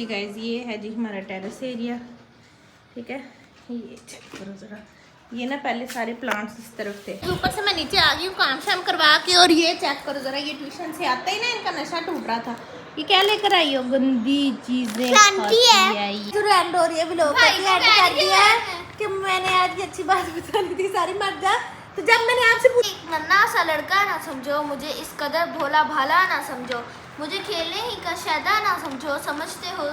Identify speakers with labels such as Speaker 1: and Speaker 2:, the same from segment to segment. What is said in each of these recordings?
Speaker 1: Guys ये है जी हमारा टेरेस एरिया। ठीक है, ये चेक करो ज़रा। ये ना पहले सारे प्लांट्स इस तरफ थे, ऊपर से मैं नीचे आ गई हूँ काम शाम करवा के। और ये चेक करो ज़रा, ये ट्यूशन से आते ही ना इनका नशा टूट रहा था। ये क्या लेकर आई हो? गंदी चीज़ें एंड और ये व्लॉग कर दिया कि मैंने आज अच्छी बात बतानी थी, सारी मर जा। तो जब मैंने आपसे
Speaker 2: नन्हा सा लड़का ना समझो, मुझे इस कदर भोला भाला ना समझो, मुझे खेलने ही का शैदा ना समझो, समझते हो।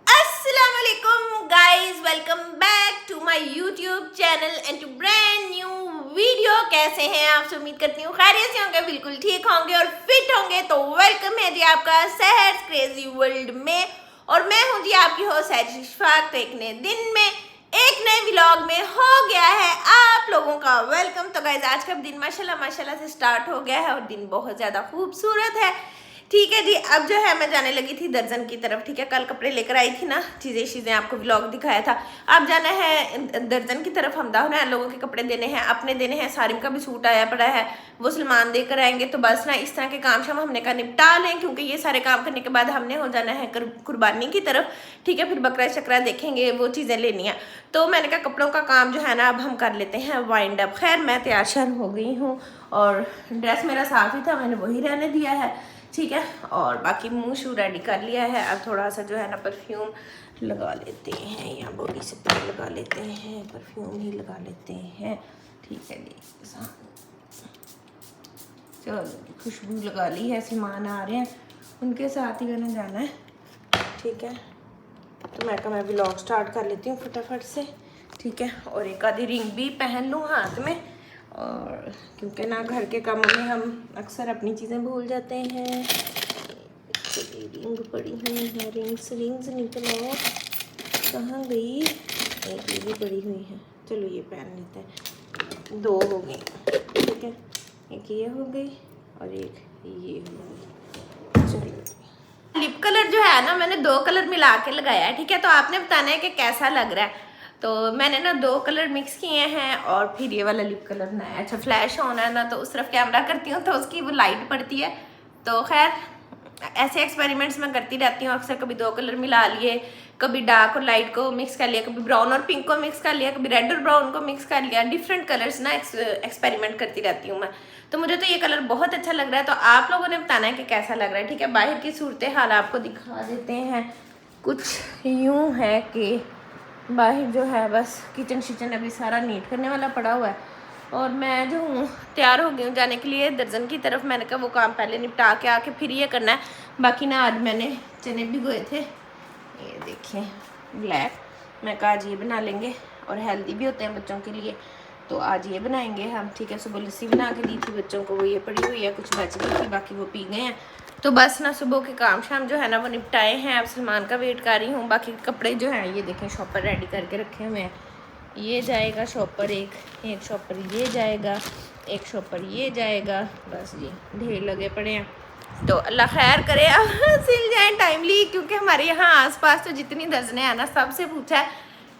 Speaker 1: अस्सलामुअलैकुम guys, welcome back to my YouTube channel and to brand new video. कैसे हैं आप? उम्मीद करती हूँ खैरियत से होंगे, बिल्कुल ठीक होंगे और फिट होंगे। तो वेलकम है जी आपका सहर क्रेजी वर्ल्ड में, और मैं हूँ जी आपकी होस्ट इशफाक। तो एक नए दिन में एक नए व्लॉग में हो गया है आप लोगों का वेलकम। तो गाइस आज का दिन माशाल्लाह से स्टार्ट हो गया है और दिन बहुत ज़्यादा खूबसूरत है। ठीक है जी, अब जो है मैं जाने लगी थी दर्जन की तरफ। ठीक है, कल कपड़े लेकर आई थी ना, चीज़ें आपको व्लॉग दिखाया था। अब जाना है दर्जन की तरफ, हम दाहुना लोगों के कपड़े देने हैं, अपने देने हैं। सारिम का भी सूट आया पड़ा है, वो सलमान देकर आएंगे। तो बस ना इस तरह के काम शाम हमने का निपटा लें, क्योंकि ये सारे काम करने के बाद हमने हो जाना है कुर्बानी की तरफ। ठीक है, फिर बकरा शकरा देखेंगे, वो चीज़ें लेनी है। तो मैंने कहा कपड़ों का काम जो है ना अब हम कर लेते हैं वाइंड अप। खैर मैं तैयार श्यार हो गई हूँ और ड्रेस मेरा साफ ही था, मैंने वही रहने दिया है। ठीक है, और बाकी मुंह शू रेडी कर लिया है। अब थोड़ा सा जो है ना परफ्यूम लगा लेते हैं, या बॉडी स्प्रे लगा लेते हैं, परफ्यूम ही लगा लेते हैं। ठीक है जी, चलो खुशबू लगा ली है। सलमान आ रहे हैं, उनके साथ ही मैंने जाना है। ठीक है, तो मैं कहा मैं व्लॉग स्टार्ट कर लेती हूँ फटाफट से। ठीक है, और एक आधी रिंग भी पहन लूँ हाथ में, और क्योंकि ना घर के कामों में हम अक्सर अपनी चीज़ें भूल जाते हैं। रिंग पड़ी हुई है, रिंग्स निकलो, कहाँ गई? एक ये भी पड़ी हुई है, चलो ये पहन लेते हैं। दो हो गई। ठीक है, एक ये हो गई और एक ये हो गई। चलो लिप कलर जो है ना मैंने दो कलर मिला के लगाया है। ठीक है, तो आपने बताना है कि कैसा लग रहा है। तो मैंने ना दो कलर मिक्स किए हैं और फिर ये वाला लिप कलर बनाया। अच्छा फ्लैश होना है ना, तो उस तरफ कैमरा करती हूँ तो उसकी वो लाइट पड़ती है। तो खैर ऐसे एक्सपेरिमेंट्स मैं करती रहती हूँ अक्सर। कभी दो कलर मिला लिए, कभी डार्क और लाइट को मिक्स कर लिया, कभी ब्राउन और पिंक को मिक्स कर लिया, कभी रेड और ब्राउन को मिक्स कर लिया। डिफरेंट कलर्स ना एक्सपेरिमेंट करती रहती हूँ मैं। तो मुझे तो ये कलर बहुत अच्छा लग रहा है। तो आप लोगों ने बताना है कि कैसा लग रहा है। ठीक है, बाहर की सूरत हाल आपको दिखा देते हैं। कुछ यूँ है कि बाहर जो है बस किचन शिचन अभी सारा नीट करने वाला पड़ा हुआ है, और मैं जो हूँ तैयार हो गई हूँ जाने के लिए दर्जन की तरफ। मैंने कहा वो काम पहले निपटा के आके फिर ये करना है। बाकी ना आज मैंने चने भिगोए थे, ये देखिए ब्लैक। मैं कहा आज ये बना लेंगे, और हेल्दी भी होते हैं बच्चों के लिए, तो आज ये बनाएंगे हम। ठीक है, सुबह लस्सी बना के दी थी बच्चों को, वो ये पड़ी हुई है, कुछ बच गई थी, बाकी वो पी गए हैं। तो बस ना सुबह के काम शाम जो है ना वो निपटाए हैं। अब सलमान का वेट कर रही हूँ। बाकी कपड़े जो हैं ये देखें शॉपर रेडी करके रखे हुए हैं। ये जाएगा शॉपर, एक शॉपर ये जाएगा, एक शॉपर ये जाएगा। बस जी ढेर लगे पड़े हैं। तो अल्लाह खैर करे अब सिल जाए टाइमली, क्योंकि हमारे यहाँ आसपास तो जितनी दर्जनें हैं ना सबसे पूछा है,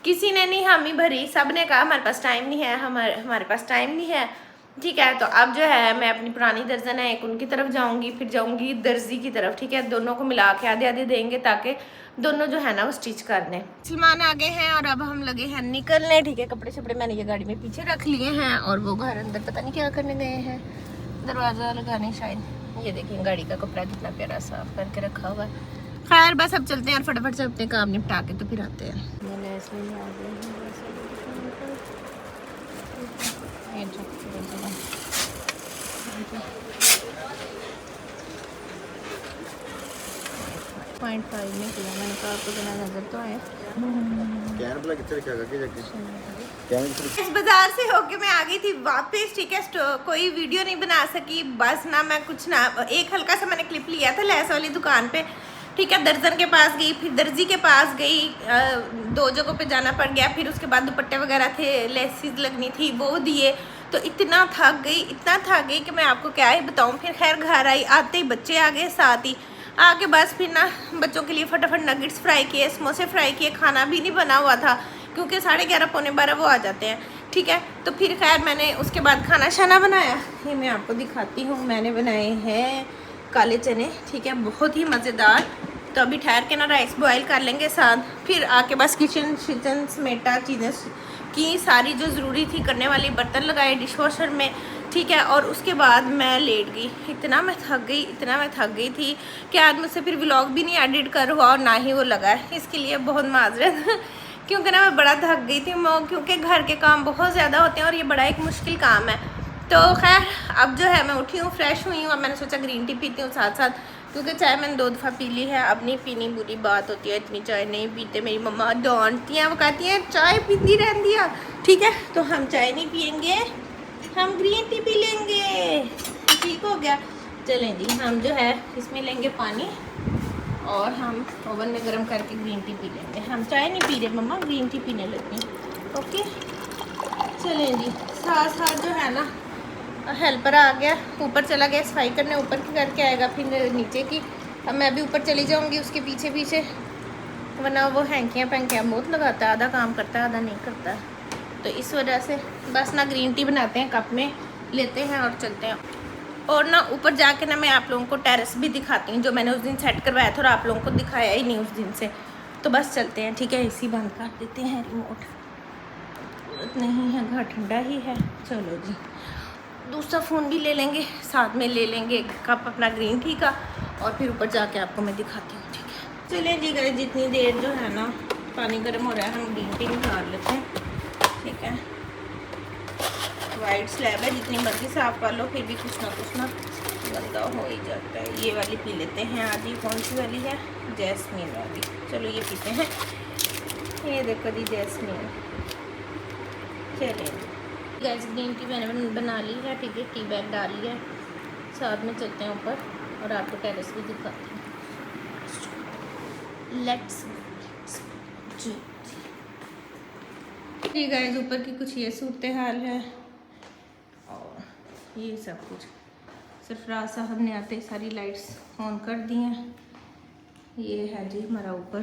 Speaker 1: किसी ने नहीं हामी भरी। सब ने कहा हमारे पास टाइम नहीं है, हमारे पास टाइम नहीं है। ठीक है, तो अब जो है मैं अपनी पुरानी दर्जन है एक उनकी तरफ जाऊंगी, फिर जाऊंगी दर्जी की तरफ। ठीक है, दोनों को मिला के आधे आधे देंगे ताकि दोनों जो है ना वो स्टिच कर दें। सलमान आ गए हैं और अब हम लगे हैं निकलने। ठीक है, कपड़े शपड़े मैंने ये गाड़ी में पीछे रख लिए हैं, और वो घर अंदर पता नहीं क्या करने गए हैं, दरवाज़ा लगाने शायद। ये देखिए गाड़ी का कपड़ा कितना प्यारा साफ करके रखा हुआ है। खैर बस अब चलते हैं और फटाफट से अपने काम निपटा के तो फिर आते हैं। मैंने इसमें आ गए हैं 0.5 में किया। मैंने कहा आपको बिना नजर तो आए। इस बाजार से होके मैं आ गई थी वापस। ठीक है, कोई वीडियो नहीं बना सकी, बस ना मैं कुछ ना एक हल्का सा मैंने क्लिप लिया था लेस वाली दुकान पे। ठीक है, दर्जन के पास गई, फिर दर्जी के पास गई, दो जगहों पे जाना पड़ गया। फिर उसके बाद दुपट्टे वगैरह थे, लेसिस लगनी थी, वो दिए। तो इतना थक गई कि मैं आपको क्या ही बताऊं। फिर खैर घर आई, आते ही बच्चे आ गए साथ ही। आके बस फिर ना बच्चों के लिए फटाफट नगेट्स फ्राई किए, समोसे फ्राई किए, खाना भी नहीं बना हुआ था क्योंकि 11:30 पौने 12 वो आ जाते हैं। ठीक है, तो फिर खैर मैंने उसके बाद खाना शाना बनाया। ये मैं आपको दिखाती हूँ, मैंने बनाए हैं काले चने। ठीक है, बहुत ही मज़ेदार। तो अभी ठहर के ना राइस बॉयल कर लेंगे साथ, फिर आके बस किचन समेटा चीज़ें की सारी जो ज़रूरी थी करने वाली, बर्तन लगाए डिश वॉशर में। ठीक है, और उसके बाद मैं लेट गई। इतना मैं थक गई थी कि आज मुझसे फिर व्लॉग भी नहीं एडिट कर हुआ और ना ही वो लगा है। इसके लिए बहुत माजरत क्योंकि ना मैं बड़ा थक गई थी, क्योंकि घर के काम बहुत ज़्यादा होते हैं और ये बड़ा एक मुश्किल काम है। तो खैर अब जो है मैं उठी हूँ, फ्रेश हुई हूँ। अब मैंने सोचा ग्रीन टी पीती हूँ साथ साथ, क्योंकि चाय मैंने 2 दफ़ा पी ली है, अब नहीं पीनी, बुरी बात होती है। इतनी चाय नहीं पीते, मेरी मम्मा डांटती हैं, वो कहती हैं चाय पीती रहती है। ठीक है, तो हम चाय नहीं पियेंगे, हम ग्रीन टी पी लेंगे। ठीक हो गया। चलें जी, हम जो है इसमें लेंगे पानी और हम ओवन में गर्म करके ग्रीन टी पी लेंगे। हम चाय नहीं पी रहे मम्मा, ग्रीन टी पीने लगते हैं। ओके, चलें जी। साथ साथ जो है ना हेल्पर आ गया, ऊपर चला गया सफाई करने, ऊपर की करके आएगा फिर नीचे की। अब मैं भी ऊपर चली जाऊंगी उसके पीछे पीछे, वरना वो हैंकियाँ पैंकियाँ बहुत लगाता है, आधा काम करता है आधा नहीं करता है। तो इस वजह से बस ना ग्रीन टी बनाते हैं, कप में लेते हैं और चलते हैं। और ना ऊपर जाके ना मैं आप लोगों को टेरेस भी दिखाती हूँ, जो मैंने उस दिन सेट करवाया था और आप लोगों को दिखाया ही नहीं उस दिन से। तो बस चलते हैं। ठीक है, एसी बंद कर देते हैं, रिमोट नहीं है, घर ठंडा ही है। चलो जी, दूसरा फ़ोन भी ले लेंगे, साथ में ले लेंगे कप अपना ग्रीन टी का, और फिर ऊपर जाके आपको मैं दिखाती हूँ। ठीक है, चलिए जी गाइस, जितनी देर जो है ना पानी गर्म हो रहा है, हम ग्रीन टी निकाल लेते हैं। ठीक है, वाइट स्लैब है, जितनी मर्जी साफ़ कर लो फिर भी कुछ ना गंदा हो ही जाता है। ये वाली पी लेते हैं आज। ये कौन सी वाली है? जैस्मीन वाली। चलो ये पीते हैं। ये देखो जी, जैस्मीन। चलिए गैस, ग्रीन टी मैंने बना ली है। ठीक है, टी बैग डाल लिया, साथ में चलते हैं ऊपर और आपको टेरेस भी दिखाते हैं। लेट्स जी गाइस, ऊपर की कुछ ये सूरत हाल है और ये सब कुछ। सरफराज साहब ने आते सारी लाइट्स ऑन कर दी हैं। ये है जी हमारा ऊपर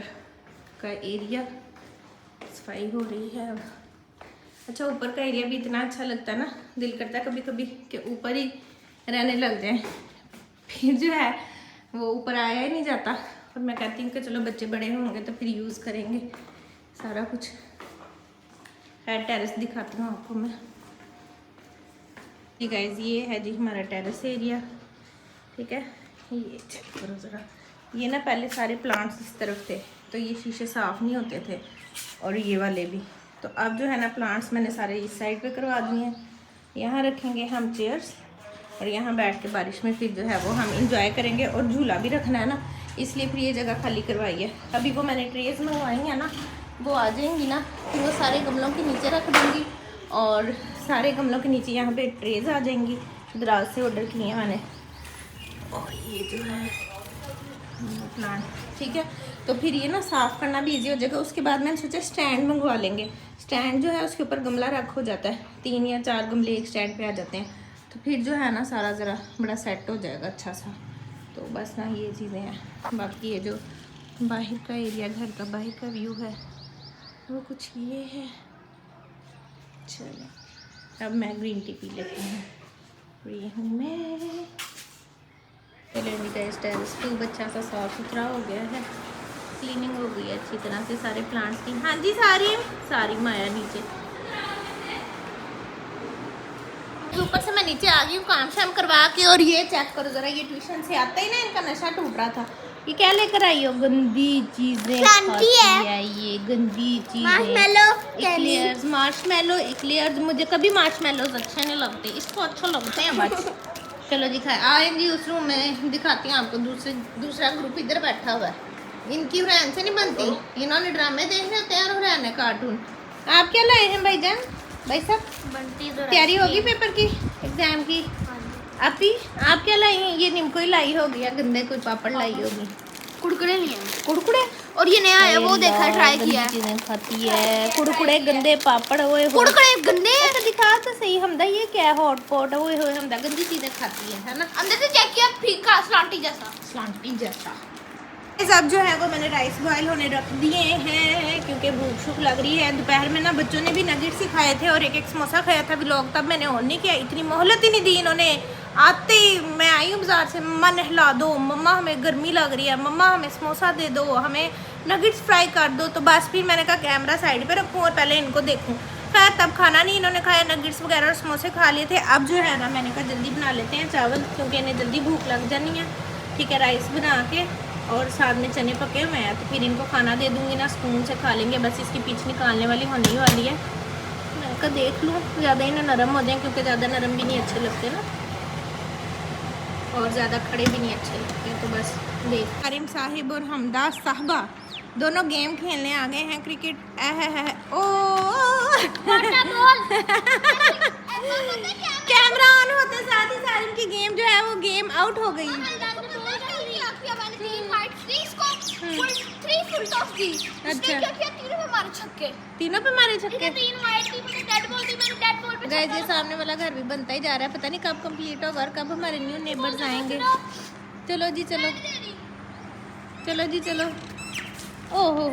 Speaker 1: का एरिया, सफाई हो रही है अब। अच्छा, ऊपर का एरिया भी इतना अच्छा लगता है ना, दिल करता है कभी कभी कि ऊपर ही रहने लग जाए। फिर जो है वो ऊपर आया ही नहीं जाता, और मैं कहती हूँ कि चलो बच्चे बड़े होंगे तो फिर यूज़ करेंगे सारा कुछ। है टेरेस दिखाती हूँ आपको मैं। जी गाइस, ये है जी हमारा टेरेस एरिया। ठीक है, ये चेक करो ज़रा। ये ना पहले सारे प्लांट्स इस तरफ थे, तो ये शीशे साफ़ नहीं होते थे, और ये वाले भी। तो अब जो है ना प्लांट्स मैंने सारे इस साइड पे करवा दिए हैं। यहाँ रखेंगे हम चेयर्स, और यहाँ बैठ के बारिश में फिर जो है वो हम इंजॉय करेंगे। और झूला भी रखना है ना, इसलिए फिर ये जगह खाली करवाई है। अभी वो मैंने ट्रेज मंगवाई हैं ना, वो आ जाएंगी ना, फिर वो सारे गमलों के नीचे रख दूँगी, और सारे गमलों के नीचे यहाँ पे ट्रेज आ जाएंगी। दराज से ऑर्डर किए हैं मैंने। और ये जो है प्लांट, ठीक है, तो फिर ये ना साफ़ करना भी इजी हो जाएगा। उसके बाद मैंने सोचा स्टैंड मंगवा लेंगे। स्टैंड जो है उसके ऊपर गमला रख हो जाता है, 3 या 4 गमले एक स्टैंड पे आ जाते हैं, तो फिर जो है ना सारा ज़रा बड़ा सेट हो जाएगा अच्छा सा। तो बस ना ये चीज़ें हैं। बाकी ये जो बाहर का एरिया, घर का बाहर का व्यू है, वो कुछ ये है। चलो अब मैं ग्रीन टी पी लेती हूँ। फ्री हूँ मैं। टेरेस खूब अच्छा सा साफ सुथरा हो गया है, क्लीनिंग हो गई है अच्छी तरह से सारे प्लांट्स की। हाँ जी, सारी माया नीचे। ऊपर से मैं नीचे आ गई हूँ काम शाम करवा के। और ये चेक करो ज़रा, ये ट्यूशन से आता ही ना इनका नशा टूट रहा था। ये क्या लेकर आई हो? गंदी चीज़ें है ये, गंदी चीज़ें। Marshmallow eclairs. मुझे कभी मार्शमेलोज अच्छे नहीं लगते, इसको अच्छे लगते हैं बस। चलो दिखाए आएंगी उस रूम में, दिखाती हूँ आपको। दूसरा ग्रुप इधर बैठा हुआ है, इनकी हुरैन से नहीं बनती। इन्होंने ड्रामे देख रहे होते हैं और हुरैन है कार्टून। आप क्या लाए हैं भाईजान? भाई साहब, बनती तैयारी होगी पेपर की, एग्जाम की? आप क्या लाई हैं? ये निम्को ही लाई होगी या गंदे कोई पापड़ लाई होगी?
Speaker 2: कुरकुरे नहीं है
Speaker 1: कुरकुरे
Speaker 2: और ये नया है वो देखा ट्राई किया है
Speaker 1: चीजें खाती है, कुरकुरे गंदे पापड़ ओए होए।
Speaker 2: कुरकुरे गंदे हैं
Speaker 1: अच्छा दिखा तो सही हमदा, ये क्या है हॉट पॉट ओए होए, हमदा गंदी चीजें खाती है ना।
Speaker 2: अंदर से चेक किया फीका सलांटी जैसा
Speaker 1: अब जो है वो मैंने राइस बॉयल होने रख दिए हैं क्योंकि भूख शुक लग रही है। दोपहर में ना बच्चों ने भी नगेट्स ही खाए थे और एक समोसा खाया था व्लॉग, तब मैंने ऑन नहीं किया। इतनी मोहलत ही नहीं दी इन्होंने। आते ही मैं आई हूँ बाजार से, मम्मा नहला दो, मम्मा हमें गर्मी लग रही है, मम्मा हमें समोसा दे दो, हमें नगेट्स फ्राई कर दो। तो बस फिर मैंने कहा कैमरा साइड पे रखूँ और पहले इनको देखूँ। खैर तब खाना नहीं इन्होंने खाया, नगेट्स वगैरह और समोसे खा लिए थे। अब जो है ना मैंने कहा जल्दी बना लेते हैं चावल क्योंकि इन्हें जल्दी भूख लग जानी है। ठीक है, राइस बना के और साथ में चने पके हुए हैं तो फिर इनको खाना दे दूँगी ना, स्पून से खा लेंगे। बस इसकी पीछ निकालने वाली होने वाली है। मैं कहा देख लूँ ज़्यादा इन्हें नरम हो जाए क्योंकि ज़्यादा नरम भी नहीं अच्छे लगते ना और ज़्यादा खड़े भी नहीं अच्छे लगते। तो बस देख, करीम साहिब और हमदा साहबा दोनों गेम खेलने आ गए हैं क्रिकेट। ओ कैमरा ऑन होते साथ ही सारिम की गेम जो है वो गेम आउट हो गई। तीनों पे मारे छक्के। गाइस ये सामने वाला घर भी बनता ही जा रहा है, पता नहीं कब कंप्लीट होगा और कब हमारे न्यू नेबर्स आएंगे। चलो जी चलो, चलो जी चलो। ओ हो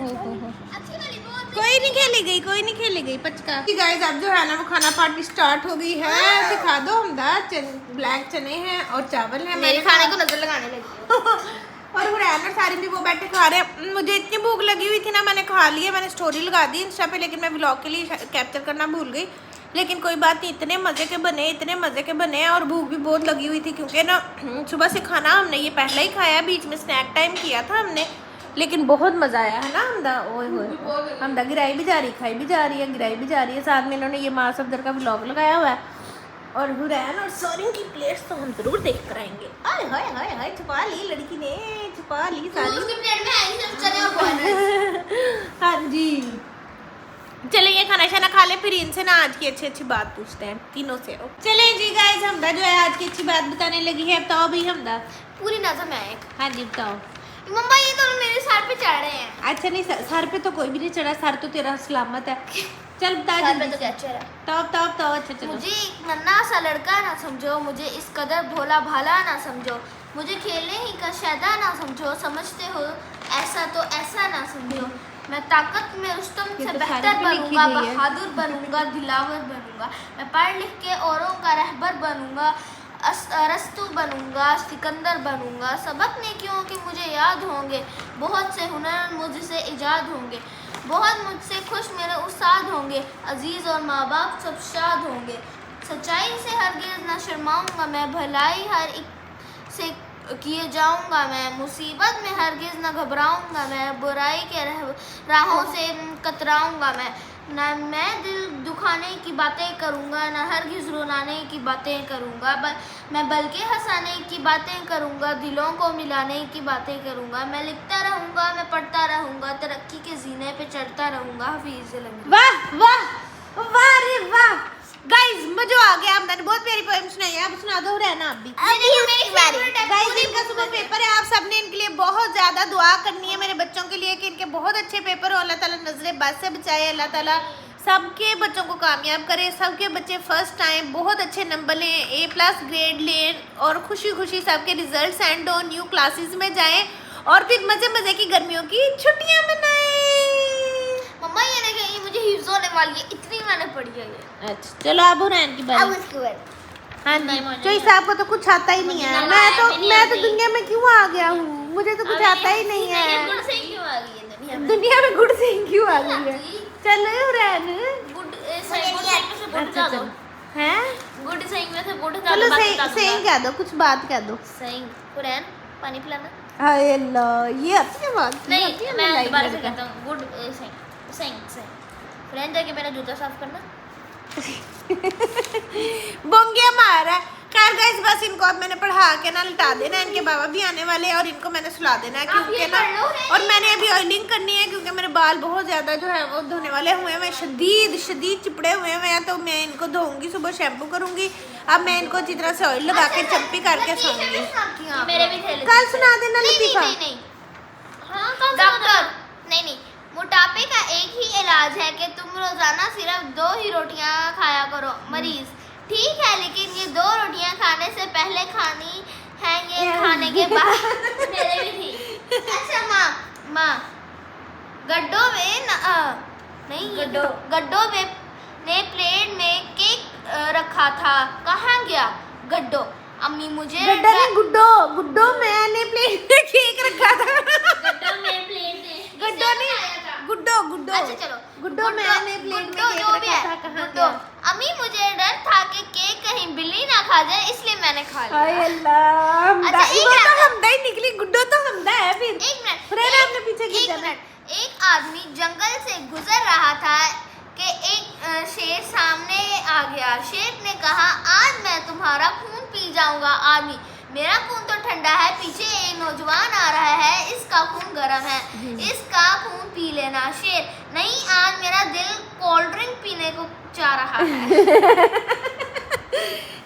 Speaker 1: कोई नहीं खेली गई पचका। गाइस अब जो है ना वो खाना पार्टी स्टार्ट हो गई है। दिखा दो हमदा, ब्लैक चने हैं और चावल है।
Speaker 2: मेरे खाने को नजर लगाने लगी
Speaker 1: और हुरैन और सारी भी वो बैठे खा रहे हैं। मुझे इतनी भूख लगी हुई थी ना, मैंने खा लिया, मैंने स्टोरी लगा दी इंस्टा पे, लेकिन मैं व्लॉग के लिए कैप्चर करना भूल गई। लेकिन कोई बात नहीं, इतने मज़े के बने और भूख भी बहुत लगी हुई थी क्योंकि ना सुबह से खाना हमने ये पहला ही खाया, बीच में स्नैक टाइम किया था हमने, लेकिन बहुत मज़ा आया है ना। हमदा ओए होए, हमदा गिराई भी जा रही, खाई भी जा रही है, गिराई भी जा रही है। साथ में इन्होंने ये माँ सफदर का व्लॉग लगाया हुआ है और हुरैन और सोरिन की प्लेट्स तो हम जरूर देख कर आएंगे। आय हाय हाय हाय, छुपा ली लड़की ने, छुपा ली सारी।
Speaker 2: उसकी प्लेट में आई सिर्फ चने और बॉयल राइस।
Speaker 1: हाँ जी, चले ये खाना शाना खा ले, फिर इनसे ना आज की अच्छी बात पूछते हैं तीनों से। चले जी गाइस, हमदा जो है आज की अच्छी बात बताने लगी है। बताओ भाई हमदा,
Speaker 2: पूरी नजर में आए।
Speaker 1: हाँ जी बताओ।
Speaker 2: मम्मा ये दोनों मेरे सर पे चढ़ रहे हैं।
Speaker 1: अच्छा नहीं, सर पे तो कोई भी नहीं चढ़ा, सर तो तेरा सलामत है। चल बता
Speaker 2: सर पे तो क्या चढ़ा?
Speaker 1: ताव। अच्छा चलो।
Speaker 2: मुझे एक नन्हा सा लड़का ना समझो, मुझे इस कदर भोला भाला ना समझो, मुझे खेलने ही का शैदा ना समझो, समझते हो ऐसा तो ऐसा ना समझो। मैं ताकत में रुस्तम से बेहतर बनूंगा, बहादुर बनूंगा, दिलावर बनूंगा। मैं पढ़ लिख के औरों का रहबर बनूंगा, अरस्तु बनूंगा, सिकंदर बनूंगा। सबक नेकियों के मुझे याद होंगे, बहुत से हुनर मुझसे इजाद होंगे, बहुत मुझसे खुश मेरे उस्ताद होंगे, अजीज़ और माँ बाप सब शाद होंगे। सच्चाई से हरगिज़ न शर्माऊंगा मैं, भलाई हर एक से किए जाऊंगा मैं, मुसीबत में हरगिज़ न घबराऊंगा मैं, बुराई के राहों से कतराऊंगा मैं। ना मैं दिल दुखाने की बातें करूंगा, ना हरगिज़ रुलाने की बातें करूंगा, मैं बल्कि हंसाने की बातें करूंगा, दिलों को मिलाने की बातें करूंगा। मैं लिखता रहूंगा, मैं पढ़ता रहूंगा, तरक्की के जीने पे चढ़ता रहूंगा। हफीज़ लंगरी।
Speaker 1: वाह वाह वाह रे वाह गाइस, मजा आ गया। हमने बहुत प्यारी पोएम सुनाई है, अब सुना दो रहना आप भी। गाइस इनका सुबह पेपर है, आप सबने इनके लिए बहुत ज़्यादा दुआ करनी है मेरे बच्चों के लिए कि इनके बहुत अच्छे पेपर हो। अल्लाह ताला नजरे बद से बचाए, अल्लाह ताला सबके बच्चों को कामयाब करे, सबके बच्चे फर्स्ट टाइम बहुत अच्छे नंबर लें, A+ ग्रेड लें और खुशी खुशी सबके रिजल्ट एंड हो, न्यू क्लासेस में जाएं और फिर मज़े मज़े की गर्मियों की छुट्टियाँ मनाएं।
Speaker 2: मम्मा ये नहीं, मुझे हिफ्ज होने वाली है, इतनी मैंने पढ़ी है ये।
Speaker 1: अच्छा चलो अब हुरैन की बात। हाँ जी, जो साहब को तो कुछ आता ही नहीं है। मैं तो दुनिया में क्यों आ गया हूँ, मुझे तो कुछ आता ही नहीं है। दुनिया में गुड से क्यों आ गई है? चलो हुरैन,
Speaker 2: गुड सही में से गुड
Speaker 1: चलो हैं,
Speaker 2: गुड सही में से गुड
Speaker 1: चलो सही कह दो, कुछ बात कह दो।
Speaker 2: सही हुरैन पानी पिलाना।
Speaker 1: हाय अल्लाह, ये अपनी बात
Speaker 2: नहीं, मैं दोबारा से कहता हूँ गुड सही हुरैन जाके मेरा जूता साफ करना।
Speaker 1: बोंगे मारा। खैर गाइस बस इनको अब मैंने पढ़ा के ना लटा देना, इनके बाबा भी आने वाले हैं और इनको मैंने सुला देना है क्योंकि ना, और मैंने अभी ऑयलिंग करनी है क्योंकि मेरे बाल बहुत ज़्यादा जो है वो धोने वाले हुए हैं, शदीद चिपड़े हुए हैं, तो मैं इनको धोऊंगी, सुबह शैम्पू करूंगी। अब मैं इनको अच्छी तरह से ऑयल लगा के चम्पी करके सोऊंगी।
Speaker 2: मेरे भी थे,
Speaker 1: कल सुना देना लतीफ़ा।
Speaker 2: डॉक्टर नहीं, मोटापे का एक ही इलाज है कि तुम रोजाना सिर्फ 2 ही रोटियां खाया करो। मरीज ठीक है, लेकिन ये 2 रोटियां खाने से पहले खानी है, ये खाने के बाद मेरे भी थी। अच्छा माँ गड्ढों में गड्ढों में ने प्लेट में केक रखा था, कहाँ गया गड्ढो? अम्मी मुझे
Speaker 1: गुड्डो मैंने प्लेट में केक रखा था। गुड्डो
Speaker 2: अच्छा चलो,
Speaker 1: गुड्डो मैंने प्लेट में केक
Speaker 2: जो भी
Speaker 1: रखा
Speaker 2: है,
Speaker 1: था, कहाँ
Speaker 2: गुड्डो।
Speaker 1: गया?
Speaker 2: अम्मी मुझे डर था कि केक कहीं बिल्ली ना खा जाए, इसलिए मैंने खा लिया।
Speaker 1: हाय अल्लाह,
Speaker 2: अच्छा, एक
Speaker 1: वो तो
Speaker 2: मिनट।
Speaker 1: हमदा ही निकली, गुड्डो तो हमदा है फिर।
Speaker 2: एक मिनट,
Speaker 1: फिर आपने पीछे क्यों जाना?
Speaker 2: एक आदमी जंगल से गुजर रहा था कि एक शेर सामने आ गया। शेर ने कहा, आज मैं तुम्हारा खून पी जाऊंगा। आदमी, मेरा खून तो ठंडा है, पीछे एक नौजवान आ रहा है, इसका खून गर्म है, इसका खून पी लेना। शेर, नहीं, आज मेरा दिल कोल्ड ड्रिंक पीने को चाह रहा है।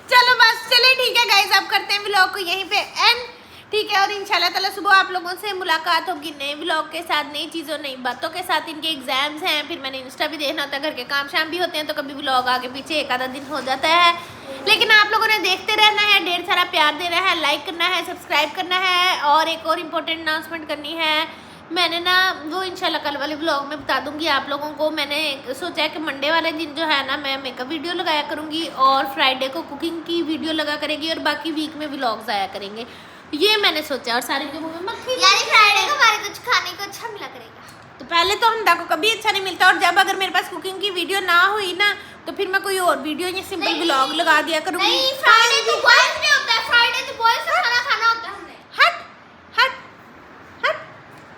Speaker 1: चलो बस, चले ठीक है गाइस, अब करते हैं व्लॉग को यहीं पे एंड, ठीक है। और इंशाल्लाह ताला सुबह आप लोगों से मुलाकात होगी नए व्लॉग के साथ, नई चीज़ों नई बातों के साथ। इनके एग्जाम्स हैं, फिर मैंने इंस्टा भी देखना होता है, घर के काम शाम भी होते हैं, तो कभी व्लॉग आगे पीछे एक आधा दिन हो जाता है। लेकिन आप लोगों ने देखते रहना है, ढेर सारा प्यार देना है, लाइक करना है, सब्सक्राइब करना है। और एक और इम्पोर्टेंट अनाउंसमेंट करनी है, मैंने ना वो इंशाल्लाह कल वाले व्लॉग में बता दूंगी आप लोगों को। मैंने सोचा है कि मंडे वाले दिन जो है ना, मैं मेकअप वीडियो लगाया करूँगी और फ्राइडे को कुकिंग की वीडियो लगा करेंगी और बाकी वीक में व्लॉग्स आया करेंगे, ये मैंने सोचा। और सारे के मुंह में मक्खी,
Speaker 2: यानी फ्राइडे को हमारे कुछ खाने को अच्छा मिला करेगा।
Speaker 1: तो पहले तो हमदा को कभी अच्छा नहीं मिलता, और जब अगर मेरे पास कुकिंग की वीडियो ना हुई ना, तो फिर मैं कोई और वीडियो या सिंपल व्लॉग लगा दिया करूँगी।
Speaker 2: नहीं, फ्राइडे तो बॉयज डे होता है, फ्राइडे तो बॉयज से खाना होता है। हमने
Speaker 1: हट हट हट।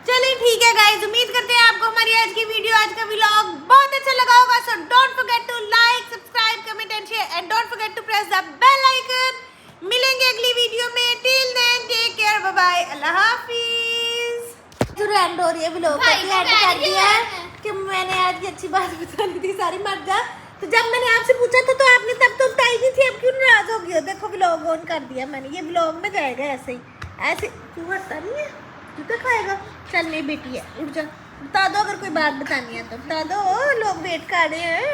Speaker 1: चलिए ठीक है गाइस, उम्मीद करते हैं आपको हमारी आज की वीडियो, आज का व्लॉग बहुत अच्छा लगा होगा। So don't forget to like, subscribe, comment and share, and don't forget to press the bell icon. मिलेंगे अगली वीडियो में, till then take care, bye bye, अल्लाह हाफिज। जो एंड हो रही है व्लॉग का, एंड कर दिया है कि मैंने आज की अच्छी बात बतानी थी, सारी मर जा। तो जब मैंने आपसे पूछा था तो आपने तब तो बताई नहीं थी, अब क्यों नाराज हो गई हो? देखो व्लॉग ऑन कर दिया मैंने, ये व्लॉग में जाएगा ऐसे ही, ऐसे क्यों हटता नहीं है, जूता खाएगा। चल मेरी बेटी है, उठ जा, बता दो अगर कोई बात बतानी है तो बता दो, लोग वेट कर रहे हैं।